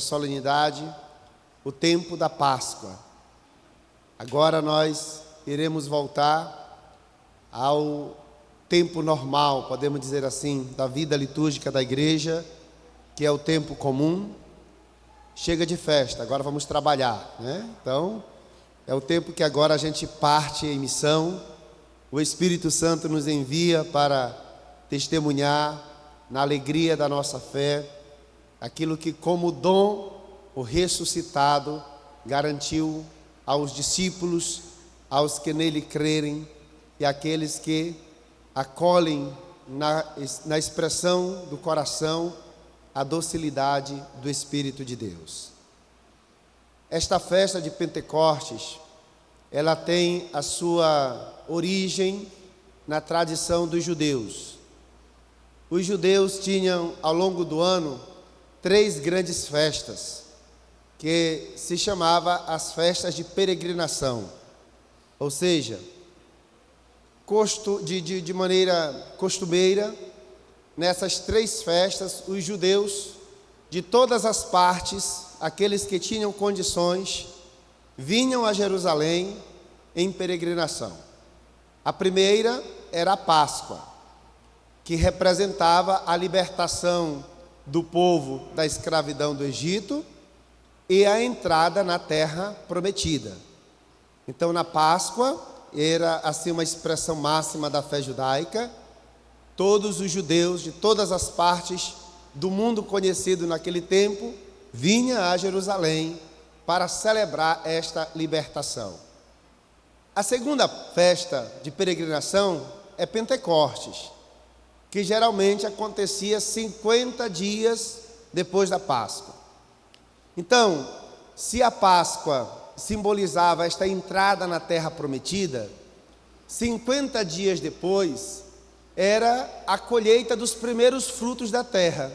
solenidade, o tempo da Páscoa. Agora nós iremos voltar ao tempo normal, podemos dizer assim, da vida litúrgica da igreja, que é o tempo comum. Chega de festa, agora vamos trabalhar, né? Então, é o tempo que agora a gente parte em missão. O Espírito Santo nos envia para testemunhar na alegria da nossa fé aquilo que, como dom, o ressuscitado garantiu aos discípulos, aos que nele crerem e àqueles que acolhem na expressão do coração a docilidade do Espírito de Deus. Esta festa de Pentecostes, ela tem a sua origem na tradição dos judeus. Os judeus tinham, ao longo do ano, 3 grandes festas, que se chamava as festas de peregrinação. Ou seja, de maneira costumeira, nessas 3 festas, os judeus de todas as partes, aqueles que tinham condições, vinham a Jerusalém em peregrinação. A primeira era a Páscoa, que representava a libertação do povo da escravidão do Egito e a entrada na terra prometida. Então, na Páscoa, era assim uma expressão máxima da fé judaica. Todos os judeus de todas as partes do mundo conhecido naquele tempo vinham a Jerusalém para celebrar esta libertação. A segunda festa de peregrinação é Pentecostes, que geralmente acontecia 50 dias depois da Páscoa. Então, se a Páscoa simbolizava esta entrada na terra prometida, 50 dias depois era a colheita dos primeiros frutos da terra,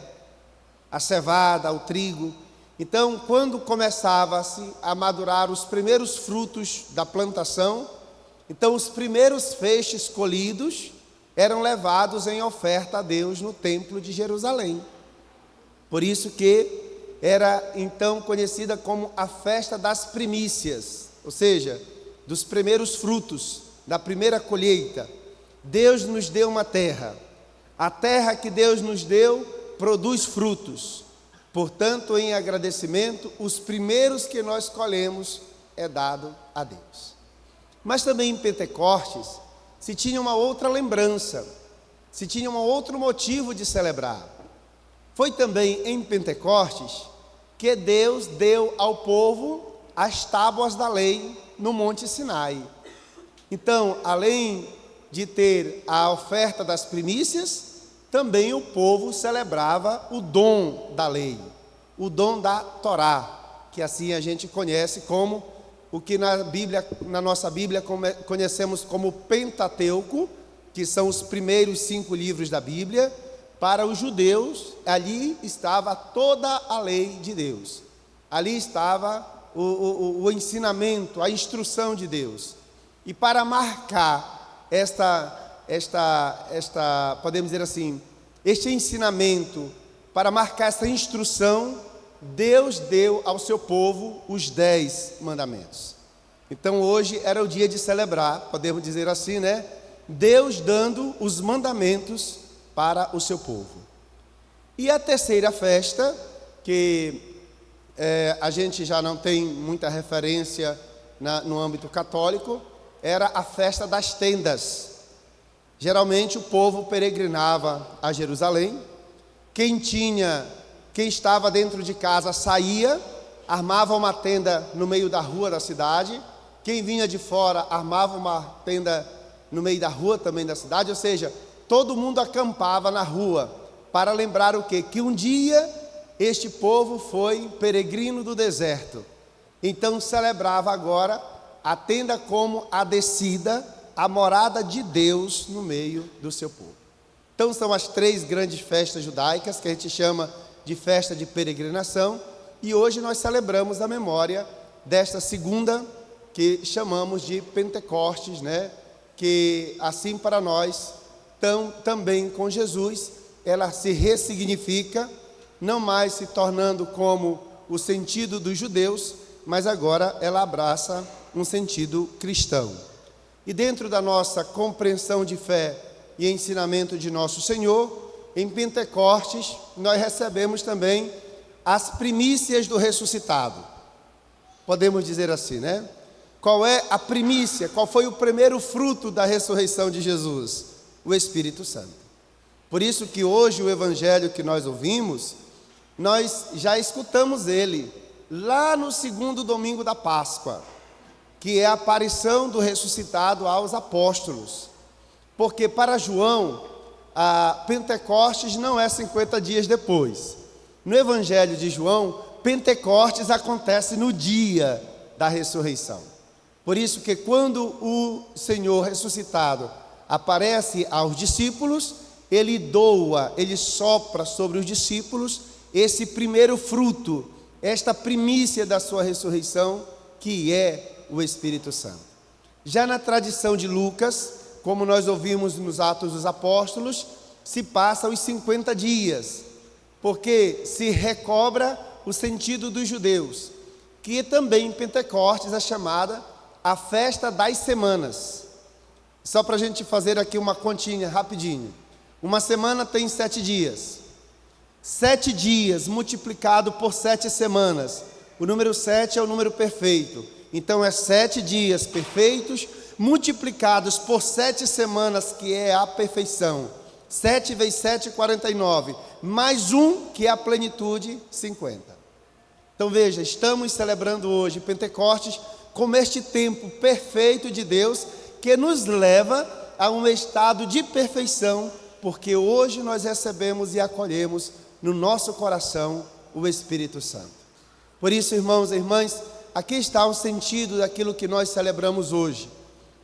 a cevada, o trigo. Então, quando começava-se a madurar os primeiros frutos da plantação, então os primeiros feixes colhidos eram levados em oferta a Deus no templo de Jerusalém. Por isso que era então conhecida como a festa das primícias, ou seja, dos primeiros frutos, da primeira colheita. Deus nos deu uma terra, a terra que Deus nos deu produz frutos, portanto, em agradecimento, os primeiros que nós colhemos é dado a Deus. Mas também em Pentecostes se tinha uma outra lembrança, se tinha um outro motivo de celebrar. Foi também em Pentecostes que Deus deu ao povo as tábuas da lei no Monte Sinai. Então, além de ter a oferta das primícias, também o povo celebrava o dom da lei, o dom da Torá, que assim a gente conhece como o que na nossa Bíblia conhecemos como Pentateuco, que são os primeiros 5 livros da Bíblia. Para os judeus, ali estava toda a lei de Deus. Ali estava o ensinamento, a instrução de Deus. E para marcar podemos dizer assim, este ensinamento, para marcar essa instrução, Deus deu ao seu povo os 10 mandamentos. Então hoje era o dia de celebrar, podemos dizer assim, né? Deus dando os mandamentos para o seu povo. E a terceira festa, que a gente já não tem muita referência no âmbito católico, era a festa das tendas. Geralmente o povo peregrinava a Jerusalém. Quem estava dentro de casa saía, armava uma tenda no meio da rua da cidade. Quem vinha de fora armava uma tenda no meio da rua também da cidade. Ou seja, todo mundo acampava na rua para lembrar o quê? Que um dia este povo foi peregrino do deserto. Então celebrava agora a tenda como a descida, a morada de Deus no meio do seu povo. Então são as 3 grandes festas judaicas que a gente chama de festa de peregrinação, e hoje nós celebramos a memória desta segunda, que chamamos de Pentecostes, né? Que assim para nós, também com Jesus, ela se ressignifica, não mais se tornando como o sentido dos judeus, mas agora ela abraça um sentido cristão. E dentro da nossa compreensão de fé e ensinamento de nosso Senhor, em Pentecostes, nós recebemos também as primícias do ressuscitado. Podemos dizer assim, né? Qual é a primícia? Qual foi o primeiro fruto da ressurreição de Jesus? O Espírito Santo. Por isso que hoje o evangelho que nós ouvimos, nós já escutamos ele lá no segundo domingo da Páscoa, que é a aparição do ressuscitado aos apóstolos. Porque para João, a Pentecostes não é 50 dias depois. No evangelho de João, Pentecostes acontece no dia da ressurreição. Por isso que quando o Senhor ressuscitado aparece aos discípulos, ele doa, ele sopra sobre os discípulos esse primeiro fruto, esta primícia da sua ressurreição, que é o Espírito Santo. Já na tradição de Lucas, como nós ouvimos nos Atos dos Apóstolos, se passa os 50 dias, porque se recobra o sentido dos judeus, que também em Pentecostes é chamada a festa das semanas. Só para a gente fazer aqui uma continha rapidinho. Uma semana tem 7 dias. 7 dias multiplicado por 7 semanas. O número 7 é o número perfeito. Então é 7 dias perfeitos multiplicados por 7 semanas, que é a perfeição. 7 vezes 7, 49. Mais um, que é a plenitude, 50. Então veja, estamos celebrando hoje Pentecostes como este tempo perfeito de Deus, que nos leva a um estado de perfeição, porque hoje nós recebemos e acolhemos no nosso coração o Espírito Santo. Por isso, irmãos e irmãs, aqui está o sentido daquilo que nós celebramos hoje.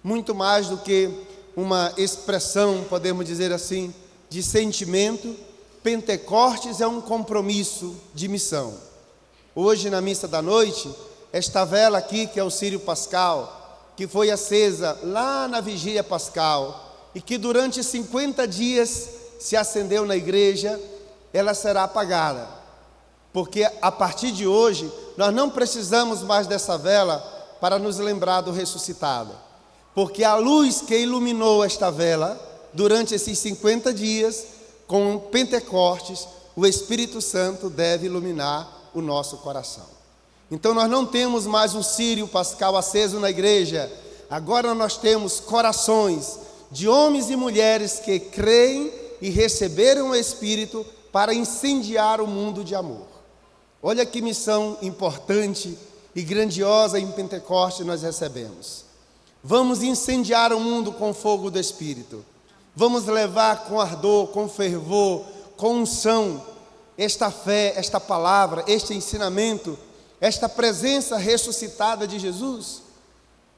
Muito mais do que uma expressão, podemos dizer assim, de sentimento, Pentecostes é um compromisso de missão. Hoje, na missa da noite, esta vela aqui, que é o círio pascal, que foi acesa lá na vigília pascal, e que durante 50 dias se acendeu na igreja, ela será apagada, porque a partir de hoje, nós não precisamos mais dessa vela para nos lembrar do ressuscitado, porque a luz que iluminou esta vela, durante esses 50 dias, com Pentecostes, o Espírito Santo deve iluminar o nosso coração. Então nós não temos mais um círio pascal aceso na igreja, agora nós temos corações de homens e mulheres que creem e receberam o Espírito para incendiar o mundo de amor. Olha que missão importante e grandiosa em Pentecostes nós recebemos. Vamos incendiar o mundo com o fogo do Espírito. Vamos levar com ardor, com fervor, com unção, esta fé, esta palavra, este ensinamento, esta presença ressuscitada de Jesus.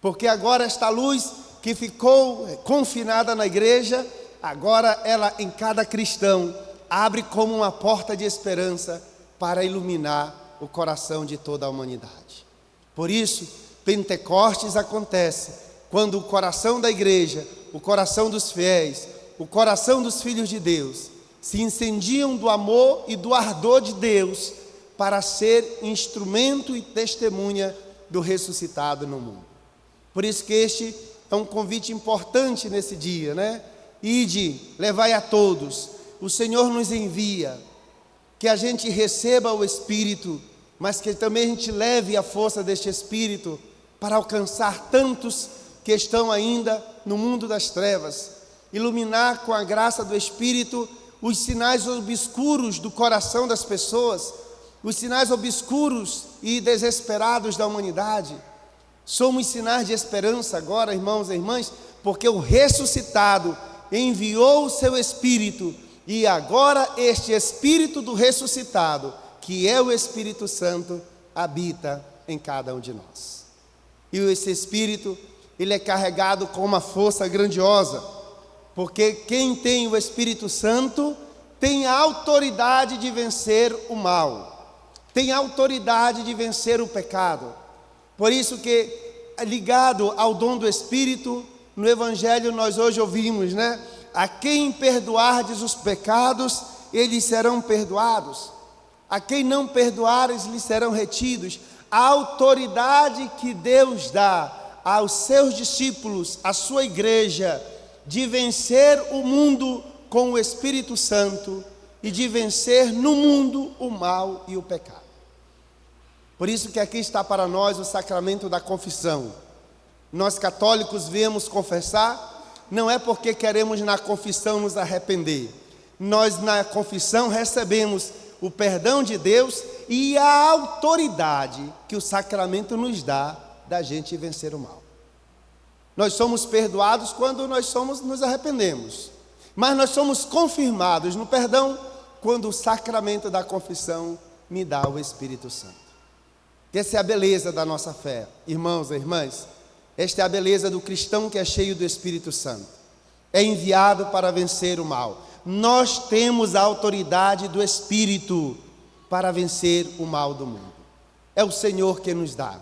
Porque agora esta luz que ficou confinada na igreja, agora ela em cada cristão abre como uma porta de esperança para iluminar o coração de toda a humanidade. Por isso, Pentecostes acontece quando o coração da igreja, o coração dos fiéis, o coração dos filhos de Deus se incendiam do amor e do ardor de Deus para ser instrumento e testemunha do ressuscitado no mundo. Por isso que este é um convite importante nesse dia, né? Ide, levai a todos. O Senhor nos envia, que a gente receba o Espírito, mas que também a gente leve a força deste Espírito para alcançar tantos que estão ainda no mundo das trevas, iluminar com a graça do Espírito os sinais obscuros do coração das pessoas, os sinais obscuros e desesperados da humanidade. Somos sinais de esperança agora, irmãos e irmãs, porque o ressuscitado enviou o seu Espírito, e agora este Espírito do ressuscitado, que é o Espírito Santo, habita em cada um de nós. E esse Espírito, ele é carregado com uma força grandiosa, porque quem tem o Espírito Santo tem a autoridade de vencer o mal, tem a autoridade de vencer o pecado. Por isso que, ligado ao dom do Espírito, no Evangelho nós hoje ouvimos, né? A quem perdoardes os pecados, eles serão perdoados. a quem não perdoares lhe serão retidos. A autoridade que Deus dá aos seus discípulos, à sua igreja, de vencer o mundo com o Espírito Santo e de vencer no mundo o mal e o pecado. Por isso que aqui está para nós o sacramento da confissão. Nós católicos viemos confessar, não é porque queremos na confissão nos arrepender. Nós na confissão recebemos o perdão de Deus e a autoridade que o sacramento nos dá da gente vencer o mal. Nós somos perdoados quando nos arrependemos, mas nós somos confirmados no perdão quando o sacramento da confissão me dá o Espírito Santo. Essa é a beleza da nossa fé, irmãos e irmãs. Esta é a beleza do cristão que é cheio do Espírito Santo. É enviado para vencer o mal. Nós temos a autoridade do Espírito para vencer o mal do mundo. É o Senhor que nos dá.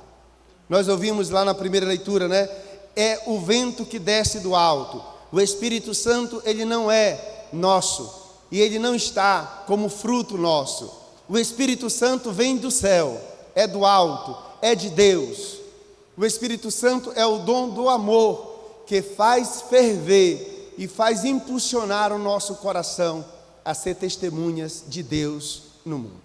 Nós ouvimos lá na primeira leitura, né? É o vento que desce do alto. O Espírito Santo, ele não é nosso e ele não está como fruto nosso. O Espírito Santo vem do céu, é do alto, é de Deus. O Espírito Santo é o dom do amor que faz ferver e faz impulsionar o nosso coração a ser testemunhas de Deus no mundo.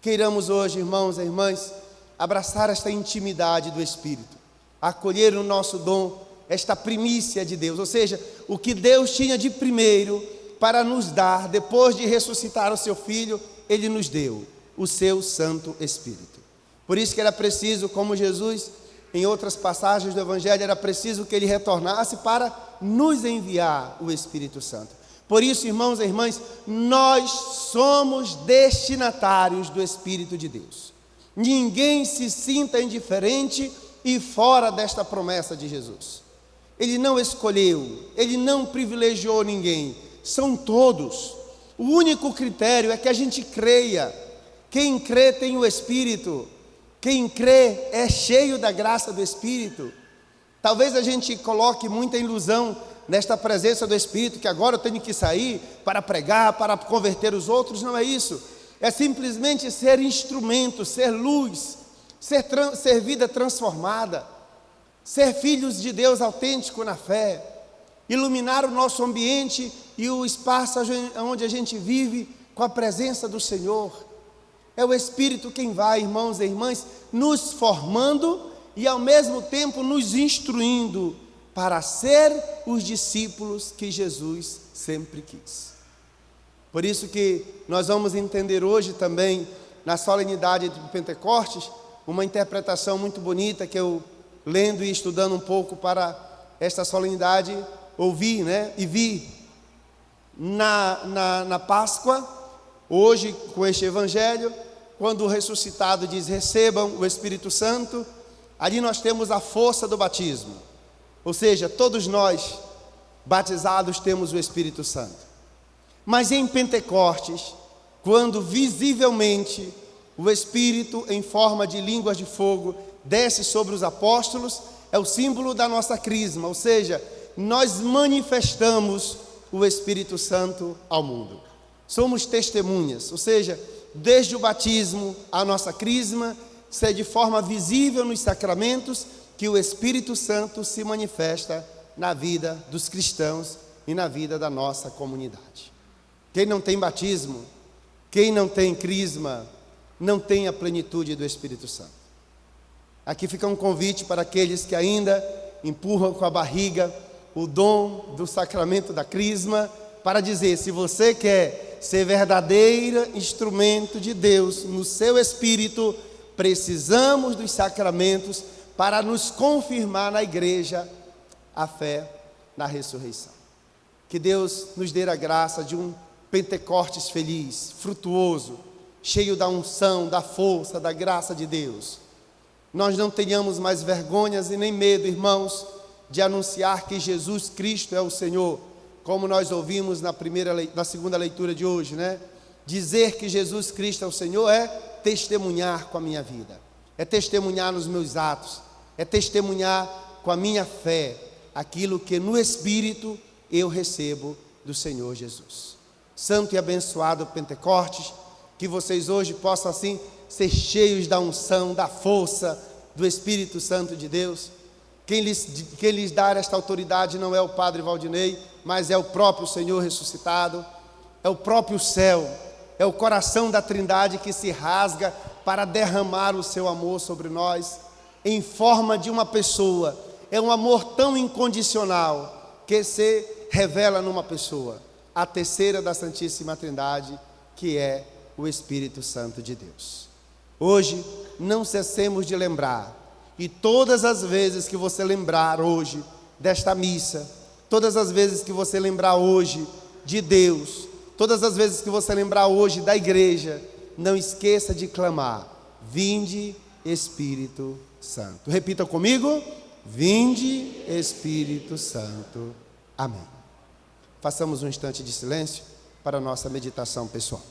Queiramos hoje, irmãos e irmãs, abraçar esta intimidade do Espírito, acolher o nosso dom, esta primícia de Deus, ou seja, o que Deus tinha de primeiro para nos dar, depois de ressuscitar o seu Filho, Ele nos deu o seu Santo Espírito. Por isso que era preciso, como Jesus, em outras passagens do Evangelho, era preciso que Ele retornasse para nos enviar o Espírito Santo. Por isso, irmãos e irmãs, nós somos destinatários do Espírito de Deus. Ninguém se sinta indiferente e fora desta promessa de Jesus. Ele não escolheu, Ele não privilegiou ninguém, são todos. O único critério é que a gente creia. Quem crê tem o Espírito, quem crê é cheio da graça do Espírito. Talvez a gente coloque muita ilusão nesta presença do Espírito, que agora eu tenho que sair para pregar, para converter os outros. Não é isso, é simplesmente ser instrumento, ser luz, ser vida transformada, ser filhos de Deus autêntico na fé, iluminar o nosso ambiente e o espaço onde a gente vive com a presença do Senhor. É o Espírito quem vai, irmãos e irmãs, nos formando e ao mesmo tempo nos instruindo para ser os discípulos que Jesus sempre quis. Por isso que nós vamos entender hoje também, na solenidade de Pentecostes, uma interpretação muito bonita que eu, lendo e estudando um pouco para esta solenidade, ouvi, e vi na Páscoa, hoje com este Evangelho, quando o ressuscitado diz, recebam o Espírito Santo, ali nós temos a força do batismo, ou seja, todos nós batizados temos o Espírito Santo. Mas em Pentecostes, quando visivelmente o Espírito em forma de línguas de fogo desce sobre os apóstolos, é o símbolo da nossa crisma, ou seja, nós manifestamos o Espírito Santo ao mundo. Somos testemunhas, ou seja, desde o batismo a nossa crisma, é de forma visível nos sacramentos que o Espírito Santo se manifesta na vida dos cristãos e na vida da nossa comunidade. Quem não tem batismo, quem não tem crisma, não tem a plenitude do Espírito Santo. Aqui fica um convite para aqueles que ainda empurram com a barriga o dom do sacramento da crisma, para dizer, se você quer ser verdadeiro instrumento de Deus no seu Espírito, precisamos dos sacramentos para nos confirmar na igreja a fé na ressurreição. Que Deus nos dê a graça de um Pentecostes feliz, frutuoso, cheio da unção, da força, da graça de Deus. Nós não tenhamos mais vergonhas e nem medo, irmãos, de anunciar que Jesus Cristo é o Senhor, como nós ouvimos na segunda leitura de hoje, Dizer que Jesus Cristo é o Senhor é testemunhar com a minha vida, é testemunhar nos meus atos, é testemunhar com a minha fé, aquilo que no Espírito eu recebo do Senhor Jesus. Santo e abençoado Pentecostes, Que vocês hoje possam assim ser cheios da unção, da força do Espírito Santo de Deus. Quem lhes dá esta autoridade não é o Padre Valdinei, mas é o próprio Senhor ressuscitado, é o próprio céu, é o coração da Trindade que se rasga para derramar o seu amor sobre nós, em forma de uma pessoa. É um amor tão incondicional que se revela numa pessoa, a terceira da Santíssima Trindade, que é o Espírito Santo de Deus. Hoje, não cessemos de lembrar, e todas as vezes que você lembrar hoje desta missa, todas as vezes que você lembrar hoje de Deus, todas as vezes que você lembrar hoje da igreja, não esqueça de clamar: vinde Espírito Santo. Repita comigo: vinde Espírito Santo. Amém. Façamos um instante de silêncio para a nossa meditação pessoal.